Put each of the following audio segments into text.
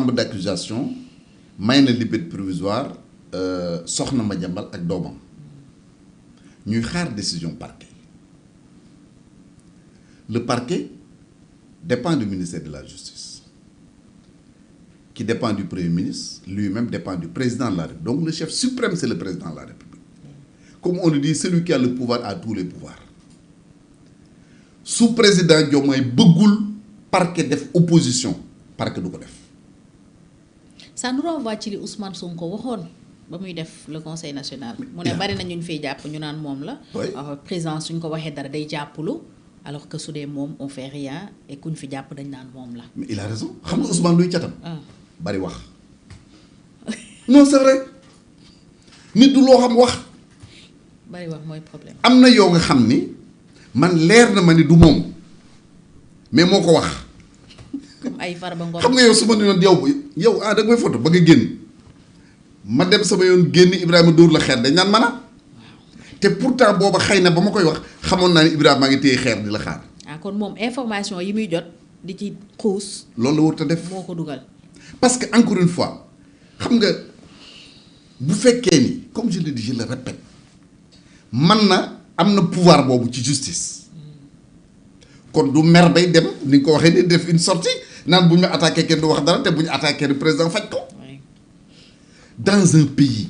chambre d'accusation may na liberté provisoire soxna Madiambal ak doomam ñuy xaar décision parquet le parquet dépend du ministère de la justice qui dépend du premier ministre lui-même dépend du président de la République donc le chef suprême c'est le président de la République comme on le dit celui qui a le pouvoir a tous les pouvoirs su président Diomaye bëggul parquet def opposition parquet du ko def. ça nous renvoie ci li Ousmane Sonko waxoon ba muy def le conseil national. mu ne bari na ñu fiy jàpp ñu naan moom la. président suñ ko waxee dara day jàppalu alors que su dee moom on fait rien et kuñ fi jàpp dañ naan moom la. mais il a raison xam nga Ousmane luy catam. bari wax. non c'est vrai nit du loo xam wax. bari wax mooy problème. am na yoo nga xam ni man leer na ma ni du moom mais moo ko wax. comme ay Farba Ngom xam nga yow su ma nee yow da nga may photo ba nga génn ma dem sama yoon génn Ibrahima dóor la xeer dañ naan mën a te pourtant booba xëy na ba ma koy wax xamoon naa ni Ibrahima maa ngi téye xeer di la xaar. kon moom information yi muy jot di ci xuus. loolu la warut a def moo ko dugal. parce que encore une fois xam nga bu fekkee ni comme je le dis je le répète man na am na pouvoir boobu ci justice kon du mer bay dem ni nga ko waxee ni def une sortie naan bu ñu ma attaqué kenn du wax dara te bu ñu attaqué le président faj ko. dans un pays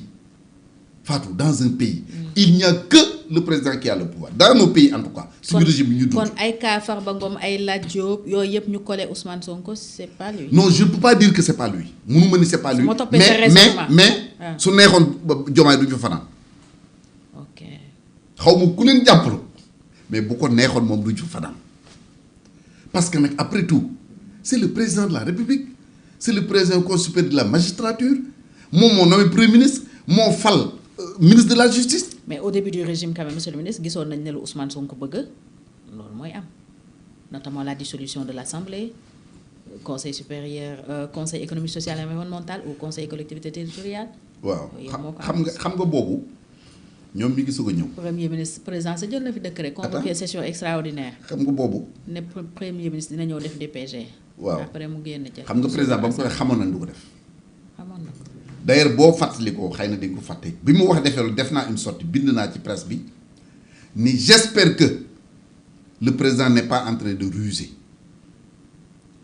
Fatou dans un pays il n'y a que le président qui a le pouvoir dans nos pays en tout cas. suñu régime bi ñu dund kon ay cas Farba Ngom ay Lat Diop yooyu yëpp ñu collé Ousmane Sonko c'est pas lui. non je ne peux pas dire que c'est pas lui mënu ma ni c'est pas lui. mais su neexoon Diomaye du ñu fa fanaan. ok xaw ma ku leen jàppalu mais bu ko neexoon moom du ñu fa fanaan parce que nag après tout c'est le président de la République c'est le président corps supérieur de la magistrature moom moo nommé premier ministre moo fal ministre de la justice. mais au début du régime quand même monsieur le ministre gisoon nañ ne lu Ousmane Sonko bëgg loolu mooy am notamment la dissolution de l'Assemblée conseil supérieur conseil économique social et environnemental ou conseil collectivité territoriale. waaw xam nga boobu ñoom mi ngi soog a ñëw. premier ministre président sa jël na fi décret convoqué session extraordinaire. xam nga boobu. ne premier ministre dina ñëw def DPG. waaw après mu génn ca. xam nga président ba mu koy xamoon nañ du ko def. xamoon na ko. d'ailleurs boo fàttali ko xëy na dañ ko fàtte bi mu wax defee loolu def naa une sortie bind naa ci presse bi ni j'espère que le président n'est pas en train de ruser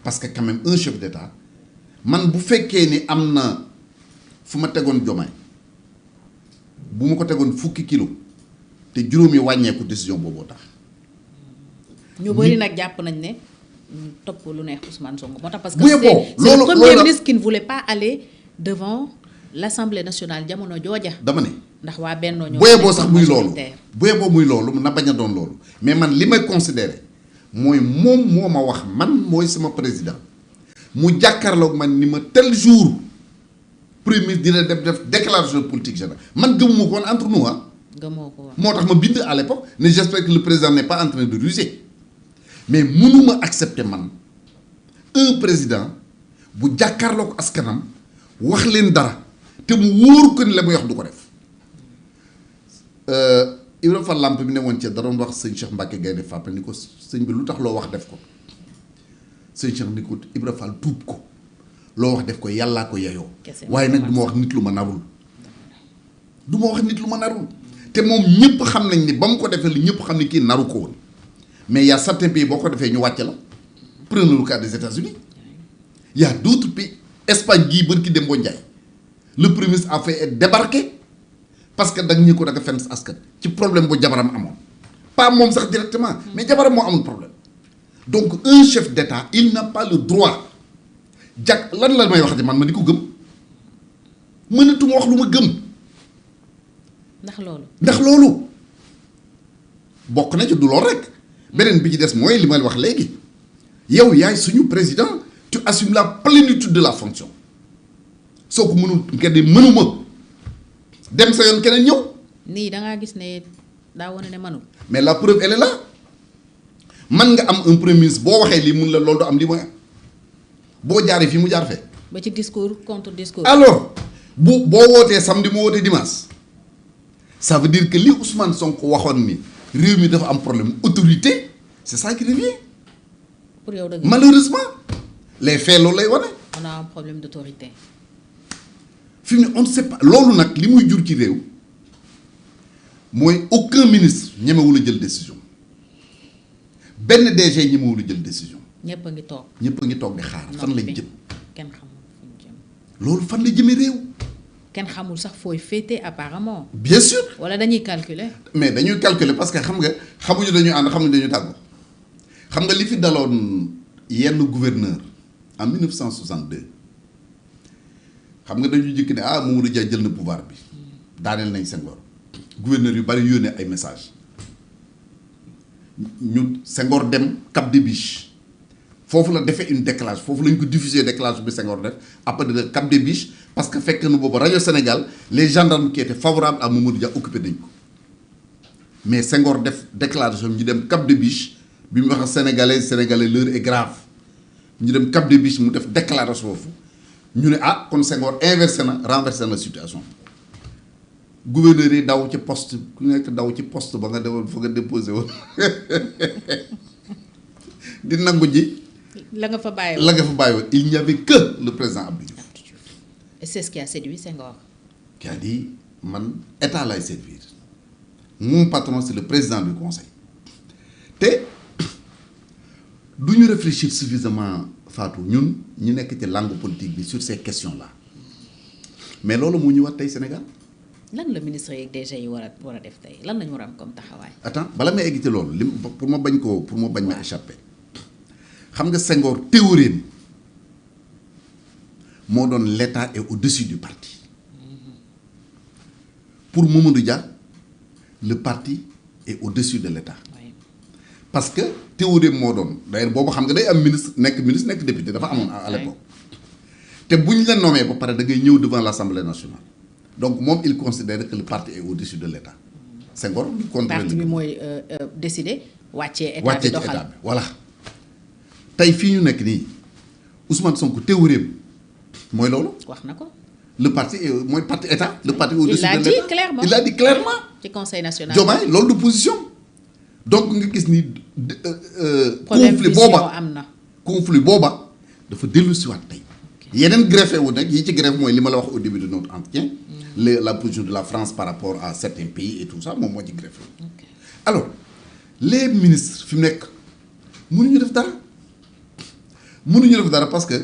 parce que quand même un chef d'État man bu fekkee ni am na fu ma tegoon Diomaye bu ma ko tegoon fukki kilo te juróomi wàññeeku décision booboo tax. ñu bëri nag jàpp nañ ne topp lu neex Ousmane Sonko moo tax parce que c'est le premier ministre qui ne voulait pas aller devant l'Assemblée nationale jamono jooja. dama ne ndax waa Benno ñoo boo sax muy loolu boo muy loolu na bañ a doon loolu mais man li may considérer mooy moom moo ma wax man mooy sama président mu jàkkaarloog man ni ma tel jour premier ministre dina def déclaration politique générale man gëmuma ko woon entre nous gëmoo ko woon moo tax ma bind à l'époque ne j'espère que le président n'est pas en train de ruser mais mënuma accepter man un président bu jàkkaarloog askanam wax leen dara te mu wóoru ko ni la muy wax du ko def Ibrahima Fall Lamp bi ne woon ci da doon wax sëñ Cheikh Mbacke Gaynde Fatma ni ko sëñ bi lu tax loo wax def ko sëñ Cheikh ni ko Ibrahima Fall tuub ko loo wax def ko yàllaa ko yeyoo waaye nag du ma wax nit lu ma narul te moom ñëpp xam nañ ni ba mu ko defee li ñëpp xam ni kii naru ko woon mais y a certains pays boo ko defee ñu wàcce la prenez le cas des États-Unis y a d'autres pays Espagne gii bërki dem boo Njaay le premier ministre a fait être débarqué parce que da nga fenn askan ci problème bu jabaram amoon pas moom sax directement mais jabaram moo amul problème donc un chef d'État il n'a pas le droit lan la may wax di man ma di ko gëm mënatuma wax lu ma gëm ndax loolu bokk na ci du loolu rek beneen bi ci des mooy li ma wax léegi yow yaay suñu président tu assumes la plénitude de la fonction soo ko mënul nga di mënuma dem sa yoon keneen ñëw. nii da ngaa gis ne daa wane ne mënul. mais la preuve elle est là man nga am un premier ministre boo waxee lii mun la loolu du am lii mooy am boo jaaree fii mu jaar fee. ba ci discours contre discours. alors boo wootee samedi mu wootee dimanche ça veut dire que li Ousmane Sonko waxoon ni réew mi dafa am problème autorité c'est ça qui revient. pour yow dëgg malheureusement les faits loolu lay wane. kon on a un problème d'autorité. fi mu ne on ne sait pas loolu nag li muy jur ci réew mooy aucun ministre ñemewul a jël décision benn DG ñemewul a jël décision. ñëpp a ngi toog. ñëpp a ngi toog di xaar fan lañ jëm. kenn xamul fu ñu jëm. loolu fan la jëmee réew. kenn xamul sax fooy féete apparemment. bien sûr. wala dañuy calculer. mais dañuy calculer parce que xam nga xamuñu dañuy ànd xamuñu dañuy tàggu xam nga li fi daloon yenn gouverneur en 1962 xam nga dañuy jëkk ne ah Mamadou Dia jël na pouvoir bi daaneel nañ Senghor gouverneur yu bari yónnee ay message ñu Senghor dem Cap des Biches foofu la defee une déclaration foofu lañ ko diffusé déclaration bi Senghor def après de Cap des Biches parce que fekk na boobu rajo Sénégal les gendarmes qui étaient favorables à Mamadou Dia occupé nañ ko mais Senghor def déclaration ñu dem Cap des Biches bi mu wax sénégalais l'heure est grave ñu dem Cap des Biches mu def déclaration foofu ñu ne ah kon Senghor renversé na situation gouverneur yi daw ci poste ku nekk daw ci poste ba nga demoon fa nga déposé woon di nangu ji. la nga fa bàyyi woon il n'y avait que le président Abdou Diouf. Et c'est ce qui a séduit Senghor. Qui a dit man état lay servir mon patron c'est le président du conseil te du ñu réfléchir suffisamment Fatou ñun ñu nekk ci langue politique bi sur ces questions là mais loolu moo ñu wax tey Sénégal. lan la ministre yeeg DG yi war a def tey lan la ñu war a am comme taxawaay. attends bala may egg ci loolu lim pour ma bañ ma échapper xam nga Senghor théorie moo doon l'état est au-dessus du parti pour Mamadou Dia le parti est au-dessus de l'état. Parce que théorie moo doon d'ailleurs boobu xam nga day am ministre nekk député dafa amoon à l'époque te bu ñu la nommé ba pare da ngay ñëw devant l'Assemblée nationale donc moom il considère que le parti est au-dessus de l'État. Senghor du contrôle parti bi mooy décider wàccee état bi doxal voilà tey fii ñu nekk nii Ousmane Sonko théorie mooy loolu. wax na ko. le parti est mooy parti état. le parti au-dessus de l'État il l'a dit clairement. ci conseil national Diomaye loolu de position. donc nga gis ni conflit booba dafa dellu si waat tey yeneen greffé wu nag yi ci greffe mooy li ma la wax au début de notre entretien la position de la France par rapport à certains pays et tout ça moom moo ci greffé wu alors les ministres fi mu nekk mënuñu def dara parce que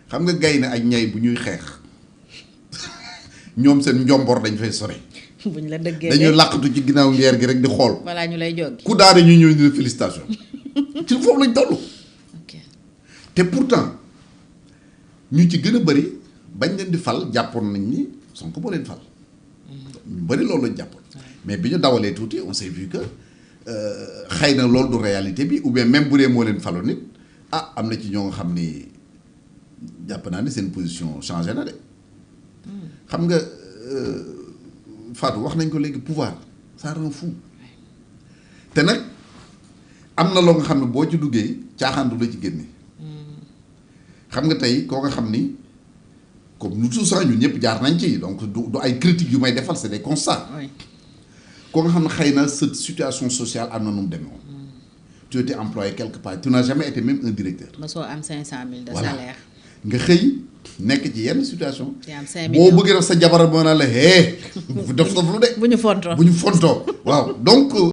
xam nga gaynde ak ñay bu ñuy xeex ñoom seen njomboor dañ fay sore buñ la dëggee dañuy làqatu ci ginnaaw ngeer gi rek di xool. voilà ñu lay joggi. ku daane ñu ñëw ñu ne félicitation ci foofu lañ toll. te pourtant ñu ci gën a bëri bañ leen di fal jàppoon nañ ni Sonko boo leen fal. ñu bëri loolu lañ jàppoon. mais bi ñu dawalee tuuti on s'est vu que xëy na loolu du réalité bi ou bien même bu dee moo leen faloon nit ah am na ci ñoo nga xam ni jàpp naa ne seen position changé na de. xam nga. Fatou wax nañ ko léegi pouvoir ça rend fou te nag am na loo nga xam ne boo ci duggee caaxaan du la ci génne xam nga tey koo nga xam ni comme nous tous ñun ñëpp jaar nañ ci donc du ay critiques yu may defal c'est des constats koo nga xam ne xëy na cette situation sociale am na nu mu demee woon tu étais employé quelque part tu n'as jamais été même un directeur. mosoo am 500 000 de salaire. nga xëy nekk ci yenn situation. te am 5 millions boo bëggee def sa jabar moo naa la hee. def ko lu de. bu ñu fontoo waaw donc.